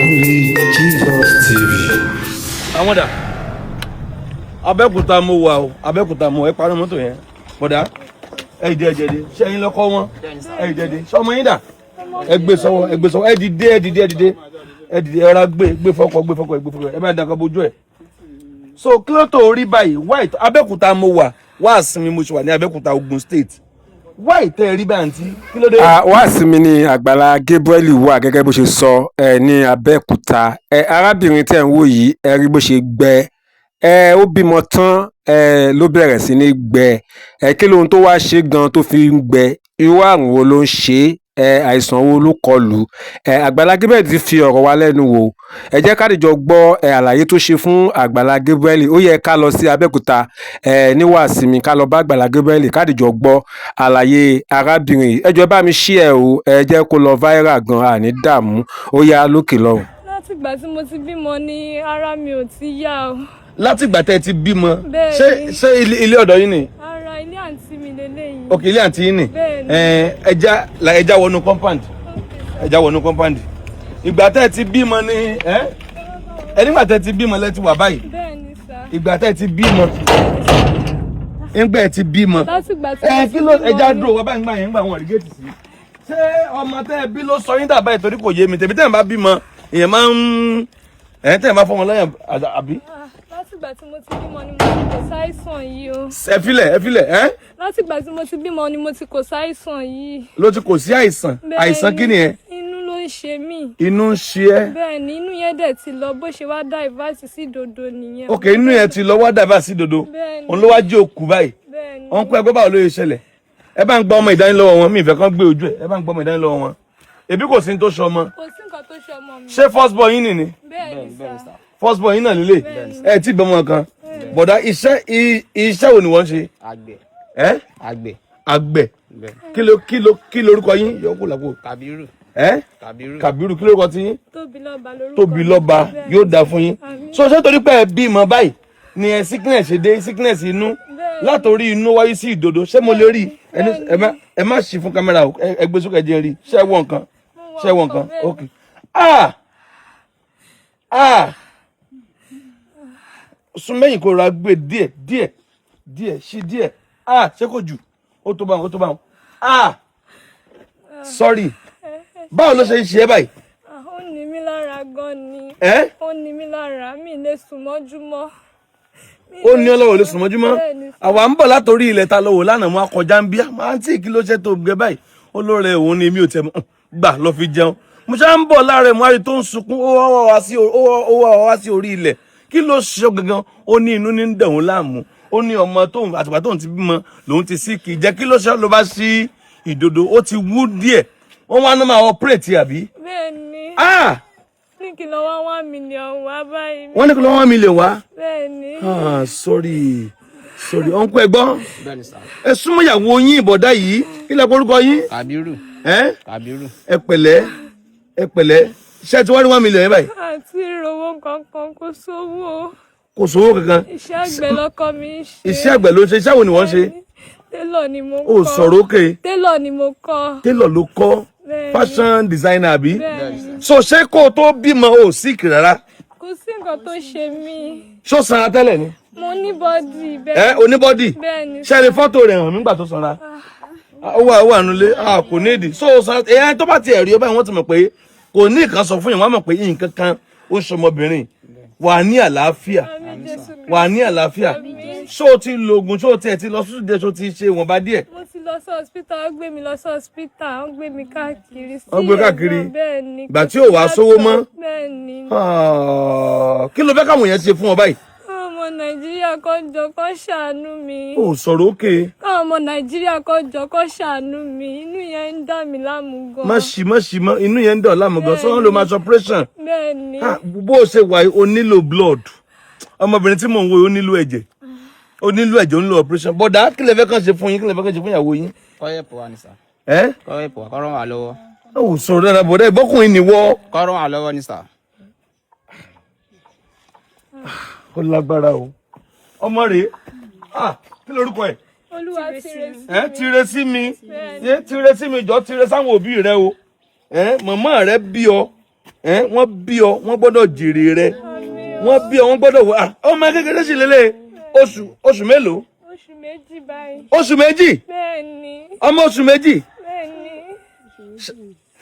Only Jesus TV. Àwọn dà. Abẹ́òkúta mo wà o. Abẹ́òkúta mo ẹ parí mọ́tò yẹn. Bọ̀dá. Ẹ dìde jẹ́dẹ́. Ṣé ẹ̀yin lọ́kọ́ wọn? Ẹ dìde. Ṣé ọmọ yín dà? Ẹ gbé sọ́wọ́, ẹ gbé sọ́wọ́. Ẹ dìde, ẹ dìde, ẹ dìde. Ẹ dìde, ẹ ra gbé fọ́kọ̀. Ẹ bá dàgbà bójú ẹ̀. So kí ló tó rí báyìí? White Abẹ́òkúta mo wà sinmi mo ṣe wà ní Abẹ́òkúta Ogun State. Why tẹ́ rí bá àǹtí kí ló dé. Wá sí mi ní Àgbàlá Gabriel wà gẹ́gẹ́ bó ṣe sọ ní Abẹ́òkúta arábìnrin tẹ́ ń wò yìí ẹ rí bó ṣe gbẹ ó bímọ tán ló bẹ̀rẹ̀ sí ní gbẹ kí lóhun tó wá ṣe gan tó fi ń gbẹ irú àrùn wo ló ń ṣe àìsàn wo ló kọlù Àgbàlá Gabriel ti fi ọ̀rọ̀ wa lẹ́nu wò ẹ jẹ́ ká dìjọ gbọ́ àlàyé tó ṣe fún Àgbàlá Gabriel ó yẹ ká lọ sí Abẹ́òkúta ní Wàsímì ká lọ bá Àgbàlá Gabriel ká dìjọ gbọ́ àlàyé arábìnrin ẹ jọ̀ọ́ bá mi ṣí ẹ o ẹ jẹ́ kó lọ viral gan àní dààmú ó yá lókè lọ́hùn. Látìgbà tí mo ti bímọ ni ara mi ò ti yá o. Látìgbà tẹ́ ti bímọ Bẹ́ẹ̀ni. ṣé ilé ọ̀dọ̀ yín ni. Ara ilé àǹtí mi lélẹ́yìn. Òkè ilé àǹtí yín ni. Bẹ́ẹ̀ni. ẹja wọnú compound ẹja wọnú compound ìgbà tẹ́ ti bímọ ni nígbà tẹ́ ti bímọ lẹ ti wà báyìí. Bẹ́ẹ̀ni sà. Ìgbà tẹ́ ti bímọ ńgbà ti bímọ Látìgbà tí mo ti kí ló bímọ ẹja ni- dúró wá báyìí ńgbà yẹn ńgbà wọn rìgẹ́tì sí. Ṣé ọmọ tẹ́ bí ló sọ yín dà báyìí torí kò yé mi tèmi tẹ́ ẹ̀ bá bímọ èèyàn máa ń tẹ́ ẹ̀ bá fọmọ lẹ́yìn àbí. Látìgbà tí mo ti bímọ ni mo ti kò sáìsàn yìí o. ẹ filẹ̀ Látìgbà tí mo ti bímọ ni mo ti kò sáìsàn yìí. ló ti kò sí àìsàn àìsàn kí ni ẹ. Inú ló ń ṣe mí. Inú ń ṣe ẹ́. Bẹ́ẹ̀ni inú yẹn dẹ̀ ti lọ bó ṣe wá divert sí dodo nìyẹn. Ok inú yẹn ti lọ wá dàbà sí dodo Bẹ́ẹ̀ni. òun ló wá jẹ́ òkú báyìí Bẹ́ẹ̀ni. wọn kó ẹgbẹ́ báwo ló yẹ ṣẹlẹ̀ ẹ bá ń gba ọmọ ìdánilọ́wọ́ wọn mi ìfẹ́ kan gbé ojú ẹ bá ń gba ọmọ ìdánilọ́wọ́ wọn ebi kò sí ní tó ṣe ọmọ Kò sí nǹkan tó ṣe ọmọ mi. ṣé first boy yín nìní Bẹ́ẹ̀ni sà. first boy yín náà lílé ẹ tí gbọmọ kan bọ̀dá iṣẹ́ wo ni wọ́n ṣe Àgbẹ̀. ẹ Àgbẹ̀. àgbẹ̀ Bẹ́ẹ̀. kí lorúkọ yín yọkù làpò Kàbírù. ẹ Kàbírù. Kàbírù kí lorúkọ tí yín Tóbi lọ́ba lórúkọ. Tóbi lọ́ba Bẹ́ẹ̀ni. yóò dáa fún yín Àmín. so ṣé torí pé ẹ bímọ báyìí ni ẹ sickness ṣe dé sickness inú Bẹ́ẹ̀ni. látòrí inú wáyé sí ìdodo ṣé mo lè rí ẹ má ṣì fún kámẹ́rà o ẹ gbé sókè jẹ́ rí ṣé ẹ wọ nǹkan ṣé ẹ wọ nǹkan bẹ́ẹ̀ni. ok sún mẹ́yìn kó ra gbé díẹ̀ ṣí díẹ̀ ṣé kò jù ó tó báwọn sorry báwo ló ṣe ń ṣe é báyìí Ó ní mí lára gan ni. ẹ Ó ní mí lára mi lè sùn mọ́júmọ́. ó ní ọlọ́wọ́ lè sùn mọ́júmọ́ Bẹ́ẹ̀ni sà. àwa ń bọ̀ látòrí ilẹ̀ ta lọ́wọ́ lánàá mú akọjá ń bíá máa ń tí kí ló ṣe tó gbé báyìí ó lóore òun ni mi ò tẹ̀ mọ́ gbà lọ fi jẹun mo ṣá ń bọ̀ láàárẹ̀ mo rí tó ń sunkún ó wá wá sí orí ilẹ̀ kí ló ṣe gangan ó ní inú ní ń dẹ̀hún láàmú ó ní ọmọ tóun àtìgbà tóun ti bímọ lòun ti sí kì í jẹ́ kí ló ṣe ló bá sí ìdodo ó ti wú díẹ̀ wọ́n wá náà máa operate àbí. Bẹ́ẹ̀ni. Ní kí lọ wá 1 million wá báyìí. wọ́n ní kí ló wọ́n mi lè wá. Bẹ́ẹ̀ni. sorry ọ̀nkú ẹ̀gbọ́n Bẹ́ẹ̀ni sà. ẹ súnmọ́ ìyàwó yín ìbọ̀dá yìí kí lẹ kórúkọ yín. Kàbírù. ẹ Kàbírù. pẹ̀lẹ́ ṣé ti wá ní 1 million yẹn báyìí Àti ìrówó kankan kò sówó. kò sówó kankan Iṣẹ́ àgbẹ̀ lọ́kọ mi ń ṣe. iṣẹ́ àgbẹ̀ ló ń ṣe iṣẹ́ wo ni wọ́n ṣe Télọ̀ ni mo ó kọ́. sọ̀rọ̀ òkè Télọ̀ ni mo kọ́. tailor ló kọ́ Bẹ́ẹ̀ni. fashion designer àbí Bẹ́ẹ̀ni. so ṣé kó o tó bímọ ò sick rárá Kò sí nǹkan tó ṣe mí. ṣó sanra tẹ́lẹ̀ ni Mo ní bọ́dì bẹ́ẹ̀. oníbọ́dì Bẹ́ẹ̀ni. ṣe ni fọ́tò rẹ̀ hàn nígbà tó sanra ó wà nulẹ̀ kò ní ìdí so sanra èèyàn tó bá tiẹ̀ rí ọ báyìí wọ́n ti mọ̀ pé kò ní nǹkan sọ fún yẹn wọ́n mọ̀ pé nǹkan kan ó ṣọmọbìnrin wà ní àlàáfíà Àmín Jésù Kristi. wà ní àlàáfíà ṣó o ti lo oògùn ṣó o tiẹ̀ ti lọ sójú dé ṣó o ti ṣe ìwọ̀nba díẹ̀. Mo ti lọ sí hospital, wọ́n gbé mi lọ sí hospital, wọ́n gbé mi káàkiri. Wọ́n gbé káàkiri? Bẹ́ẹ̀ ni. Ìgbà tí ò wá sówó mọ́? Bẹ́ẹ̀ ni. Kí ló fẹ́ káwọn yẹn ṣe fún ọ báyìí. Ọmọ Nàìjíríà kó jọ kó ṣàánú mi. ó sọ̀rọ̀ òkè Káwọn ọmọ Nàìjíríà kó jọ kó ṣàánú mi. Inú yẹn ń dà mí láàmú gan. má ṣì mọ́ inú yẹn ń dọ̀ láàmú gan sọ́wọ́n ló máa ṣe operation. Bẹ́ẹ̀ ni. Bó o ṣe wà yìí o nílò blood ọmọbìnrin tí mò ń wo ó nílò ẹ̀jẹ̀ ó nílò operation bọ́dà kí lè fẹ́ kàn ṣe fún yín kí lè fẹ́ kàn ṣe fún ìyàwó yín. Kọ́yẹ̀pù wa ni sà. ẹ Kọ́yẹ̀pù wa kọ́rọ̀ wà lọ́wọ́. ó sọ̀rọ̀ dáadáa bọ̀dá ìbọ́kùnrin nìwọ. Kọ́rọ̀ wà lọ́wọ́ ni sà. ó lágbára o ọmọ rèé kí lorúkọ ẹ. Olúwa tire sí mi jọ tire sáwọn òbí rẹ o màmá rẹ bí ọ wọ́n bí ọ wọ́n gbọ́dọ̀ jèrè rẹ wọ́n bí ọ wọ́n gbọ́dọ̀ wà ọmọ kékeré sì lélẹ̀ oṣù mélòó. Oṣù méjì báyìí. Oṣù méjì. Bẹ́ẹ̀ni. Ọmọ oṣù méjì. Bẹ́ẹ̀ni.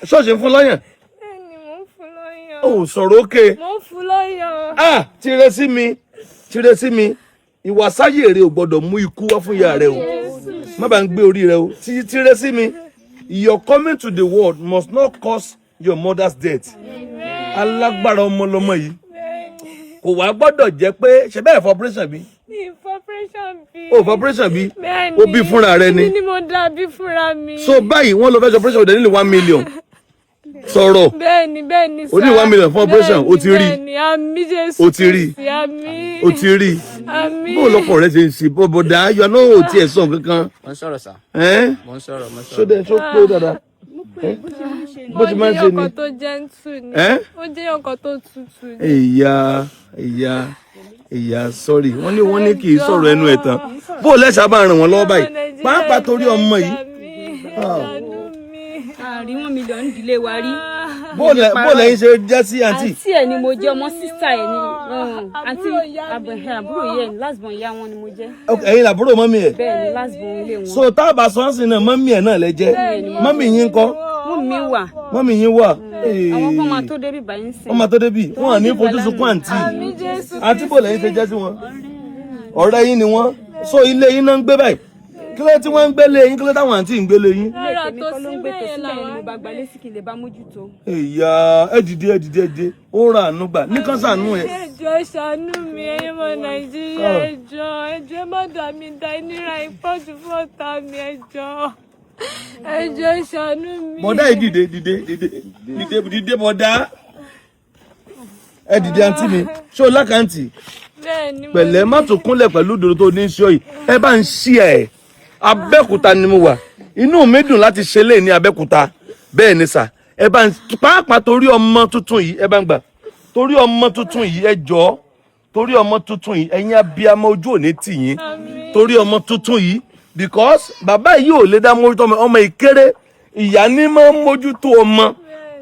Ṣọ́ọ̀ṣì ń fún lọ́yàn. Bẹ́ẹ̀ni mò ń fún lọ́yàn. Ó sọ̀rọ̀ òkè. Mò ń fún lọ́yàn. Tire sí mi ìwà sáyé èrè ò gbọ́dọ̀ mú ikú wá fún ìyá rẹ o má bá ń gbé orí rẹ o tire sí mi your coming to the world must not cause your mother's death. Alágbára ọmọ lọmọ yìí kò wá gbọ́dọ̀ jẹ́ pé ṣe bẹ́ẹ̀ for operation bí. For operation bí ó bí fúnra rẹ ni. Ni mo dá bí fúnra mi. So báyìí wọ́n lọ fẹ́ ṣe operation with nílò 1 million. Sọ̀rọ̀ bẹ́ẹ̀ni o ní 1 million fún operation o ti rí bẹ́ẹ̀ni àmì Jésù o ti rí àmì o ti rí àmì bó lọkọ rẹ ṣe ń ṣe bọ̀dá yọ náà ò tiẹ̀ sọ kankan. Mo ń sọ̀rọ̀ sà. Mo ń sọ̀rọ̀. Ṣó pé dáadáa bó ti máa ń ṣe ni. ọkọ tó gentle ni ó jẹ́ ọkọ tó tutù ni. ìyá sọ́rí wọ́n ní kì í sọ̀rọ̀ ẹnu ẹ̀ tán bó lẹ́sà bá ràn wọ́n lọ́wọ́ báyìí pàápàá torí ọmọ yìí. àrí 1 mílíọ̀nù ìdílé wa rí. bó lẹ́yìn ṣe jẹ́ sí àǹtí. àǹtí ẹ̀ ni mo jẹ́ ọmọ sísá ẹ̀ ni àǹtí àbúrò yẹ̀ ni last born ìyá wọn ni mo jẹ́. ẹ̀yin làbúrò mọ́mí ẹ̀. bẹ́ẹ̀ ni last born ilé wọn. so tá a bá sọ ọ́n sí náà mọ́mí ẹ̀ náà lẹ jẹ́ mọ́mí yín ńkọ́. mọ́mí yín wà. àwọn kan máa tó débi báyìí ń sìn. wọ́n máa tó débi wọ́n à ní fojú sunkún àǹtí. àǹtí bò lẹ́yìn ṣe jẹ́ sí wọn. ọ̀rẹ́ yín ni wọ́n so ilé yín náà ń gbé báyìí kí ló tí wọ́n ń gbélé yín kí ló táwọn àǹtí ń gbélé yín. Rárá tó sí bẹ́ẹ̀ làwọn. mo bá gbalé sí kí lè bá mójútó. ìyá ẹ dìde ó ra àánú gbà nìkan sànú ẹ. ẹjọ́ ṣàánú mi ẹ̀yin ọmọ Nàìjíríà ẹjọ́ má dà mí da ìnira ìpọ́jù fọ́ta mi ẹjọ́ ṣàánú mi. bọ̀dá yìí dìde bọ̀dá ẹ dìde àǹtí mi ṣé o lákàntì pẹ̀lẹ́ má tún kúnlẹ̀ pẹ̀lú ìdòdó tó ní í ṣọ́ yìí ẹ bá ń ṣí ẹ̀ Abẹ́òkúta ni mo wà inú mi dùn láti ṣe lé ní Abẹ́òkúta bẹ́ẹ̀ ni sà ẹ bá ń pàápàá torí ọmọ tuntun yìí ẹ bá ń gbà torí ọmọ tuntun yìí ẹ jọ̀ọ́ torí ọmọ tuntun yìí ẹ̀yin abiyamọ ojú òní tì yín torí ọmọ tuntun yìí because bàbá yìí ò lè dá mójútó ọmọ ìkéré ìyá ní máa ń mójútó ọmọ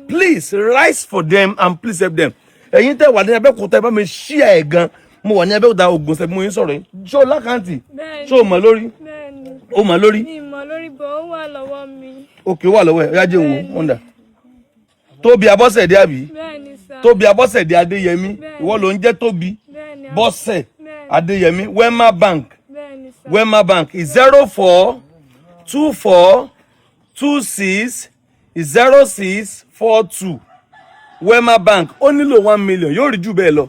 please rise for them and please help them ẹ̀yin tẹ́ wà ní Abẹ́òkúta ẹ bá mi ṣí ẹ̀ gan mo wà ní Abẹ́òkúta Ògùn ṣe mo yín sọ̀rọ̀ yìí ṣó lákàntì ṣó mọ̀ lórí ó mọ̀ lórí. mi mọ̀ lórí bọ̀ ó wà lọ́wọ́ mi. òkè wà lọ́wọ́ ẹ̀ ọ̀yá jẹ́ òwò wọ́ndà. Tóbi Abọ́sẹ̀dé àbí. bẹ́ẹ̀ni sá. Tóbi Abọ́sẹ̀dé Adéyẹmí ìwọ ló ń jẹ́ Tóbi Bọ́sẹ̀ Adéyẹmí Wema Bank Wema Bank 0424260642 Wema Bank ó nílò 1 million yóò rí jù bẹ́ẹ̀ lọ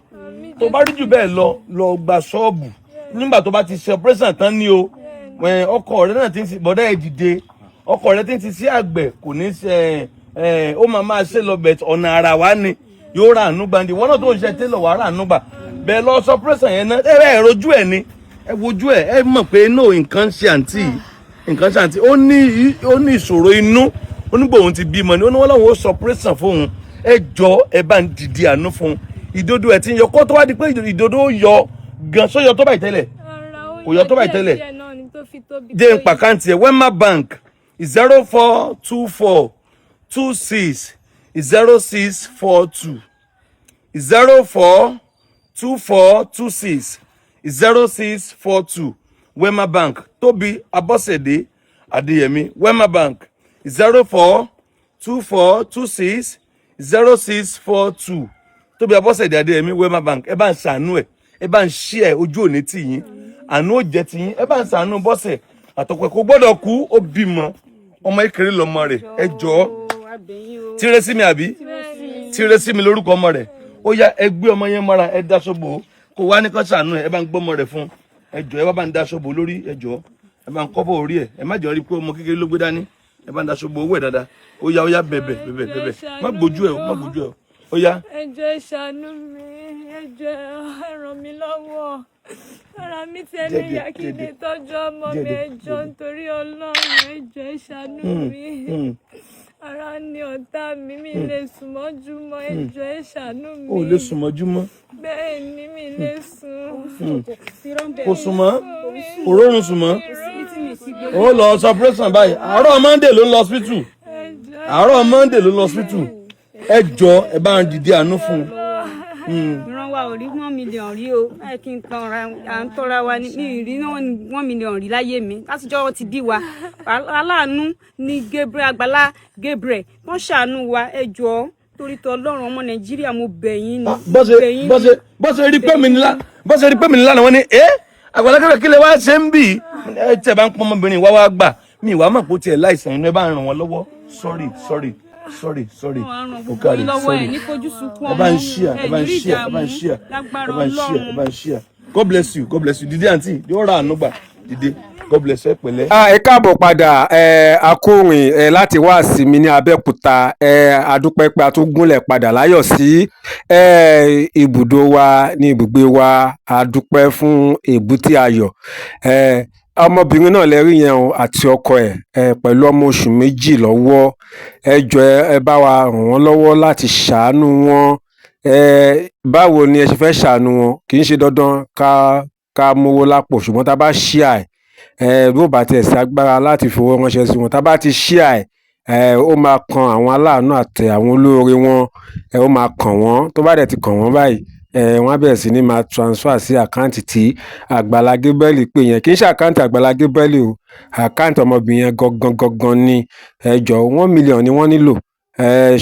tó bá rí jù bẹ́ẹ̀ lọ gba ṣọ́ọ̀bù nígbà tó bá ti ṣe operation tán ní o ọkọ rẹ náà ti ń ṣe bọ́dá ẹ̀ dìde ọkọ rẹ ti ń ti sí àgbẹ̀ kò ní ṣe ó máa ṣe lọ bẹ̀ ọ̀nà ara wa ni yóò rà àánú gbàǹdì wọ́n náà tó ń ṣe tẹ́lọ̀ wà rà àánú gbà bẹ́ẹ̀ lọ sọ operation yẹn náà ẹ rojú ẹ̀ ni ẹ wojú ẹ mọ̀ pé no nǹkan ṣe àǹtí ó ní ìṣòro inú onígbòhun ti bímọ ni ó ní wọ́n láwọn ó sọ operation fóun ẹ jọ ẹ bá ń dìde àánú fún ìdodo ẹ ti ń yọ kó tó wá di pé ìdodo ó yọ gan sóyọ tó báyìí tẹ́lẹ̀ kò yọ tó báyìí tẹ́lẹ̀ jẹ́ n pàkáǹtì ẹ̀ Wema Bank 0424260642 0424260642 Wema Bank Tóbi Abọ́sẹ̀dé Adéyẹmí Wema Bank 0424260642 Tóbi Abọ́sẹ̀dé Adéyẹmí Wema Bank ẹ bá ń ṣàánú ẹ bá ń ṣí ẹ ojú òní tì yín àánú ò jẹ́ ti yín ẹ bá ń ṣàánú Bọ́sẹ̀ àtọ̀pẹ́ kò gbọ́dọ̀ kú ó bímọ ọmọ ìkéré lọmọ rẹ̀ ẹ jọ̀ọ́ tire sí mi àbí tire sí mi lórúkọ ọmọ rẹ̀ ó yá ẹ gbé ọmọ yẹn mọ́ra ẹ dáṣọ́bò kó wá ní kán ṣàánú ẹ bá ń gbọ́mọ rẹ̀ fún ẹ jọ̀ọ́ ẹ bá ń dáṣọ́bò lórí ẹ jọ̀ọ́ ẹ bá ń kọ́bọ̀ orí ẹ má jọ rí pé ọmọ kékeré ló gbé dání ẹ bá ń dáṣọ́bò owó ẹ dáadáa ó yá bẹ̀bẹ̀ má gbójú ẹ ó yá. ẹ jọ̀ọ́ ẹ ṣàánú mi ẹ jọ̀ọ́ ẹ ràn mí lọ́wọ́ ara mi tẹ́lẹ̀ yá kí lè tọ́jú ọmọ mi ẹ jọ̀ọ́ nítorí Ọlọ́run ẹ jọ̀ọ́ ẹ ṣàánú mi ara ni ọ̀tá mi lè sùn mọ́júmọ́ ẹ jọ̀ọ́ ẹ ṣàánú mi. o lè sùn mọ́júmọ́. bẹ́ẹ̀ ni mi lè sùn. kò sùn mọ́ òrórùn sùn mọ́ ó lọ sọ operation báyìí àárọ̀ Monday ló ń lọ hospital àárọ̀ Monday ló ń lọ hospital ẹ jọ ẹ bá ń dìde àánú fún ìran wa ò rí 1 million rí o ẹ kí n tanra à ń tọ́ra wa ní mi rí 1 million rí láyé mi látijọ́ ti bí wa aláàánú ní Gabriel Agbala Gabriel wọ́n ṣàánú wa ẹ jọ̀ọ́ torí tọ Ọlọ́run ọmọ Nàìjíríà mo bẹ̀ yín ni. bó ṣe rí pé mi nílá wọ́n ní Agbala Gabriel kí lè wá ṣe ń bì ẹ tẹ̀ bá ń pọ́n ọmọbìnrin wá gbà mi ìwà mọ̀ pé ó tiẹ̀ láìsàn inú ẹ bá ń ràn wọ́n lọ́wọ́ sorry o kárí sorry ẹ bá ń ṣíà God bless you dìde àǹtí yóò ra àánú gbà dìde God bless ẹ pẹ̀lẹ́. Ẹ káàbọ̀ padà akórin láti wá sí mi ní Abẹ́òkúta adúpẹ́ pé a tún gúnlẹ̀ padà láyọ̀ sí ibùdó wa ní ibùgbé wa adúpẹ́ fún èbúté ayọ̀ ọmọbìnrin náà lè rí yẹn o àti ọkọ ẹ̀ pẹ̀lú ọmọ oṣù 2 lọ́wọ́ ẹ jọ̀ọ́ ẹ bá wa ràn wọ́n lọ́wọ́ láti ṣàánú wọn báwo ni ẹ ṣe fẹ́ ṣàánú wọn kì í ṣe dandan ká mówó lápò ṣùgbọ́n tá a bá ṣíà bó bá tiẹ̀ sí agbára láti fowó ránṣẹ́ sí wọn tá a bá ti ṣíà ó máa kan àwọn aláàánú àti àwọn olóore wọn ó máa kàn wọ́n tó bá dẹ̀ ti kàn wọ́n báyìí wọ́n á bẹ̀rẹ̀ sí ní máa transfer sí àkáǹtì tí Agbala Gabriel pè yẹn kì í ṣe àkáǹtì Agbala Gabriel o àkáǹtì ọmọbìnrin yẹn gangan ni ẹ jọ̀ọ́ 1 million ni wọ́n nílò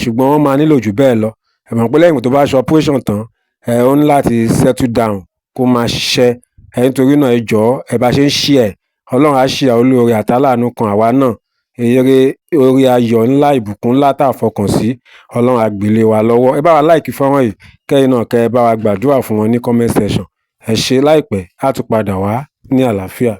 ṣùgbọ́n wọ́n máa nílò jù bẹ́ẹ̀ lọ ẹ mọ̀ pé lẹ́yìn tó bá ṣe operation tán ó ní láti settle down kó máa ṣiṣẹ́ nítorí náà ẹ jọ̀ọ́ ẹ bá ṣe ń ṣí ẹ̀ Ọlọ́run á ṣe olóore àtàláàánú kan àwa náà eré orí ayọ̀ ńlá ìbùkún ńlá tá a fọkàn sí Ọlọ́run á gbélé wa lọ́wọ́ ẹ bá wa láìkí fọ́nrán yìí kẹ́yìn náà kẹ́ ẹ bá wa gbàdúrà fún wọn ní comment section ẹ ṣe láìpẹ́ á tún padà wá ní àlàáfíà.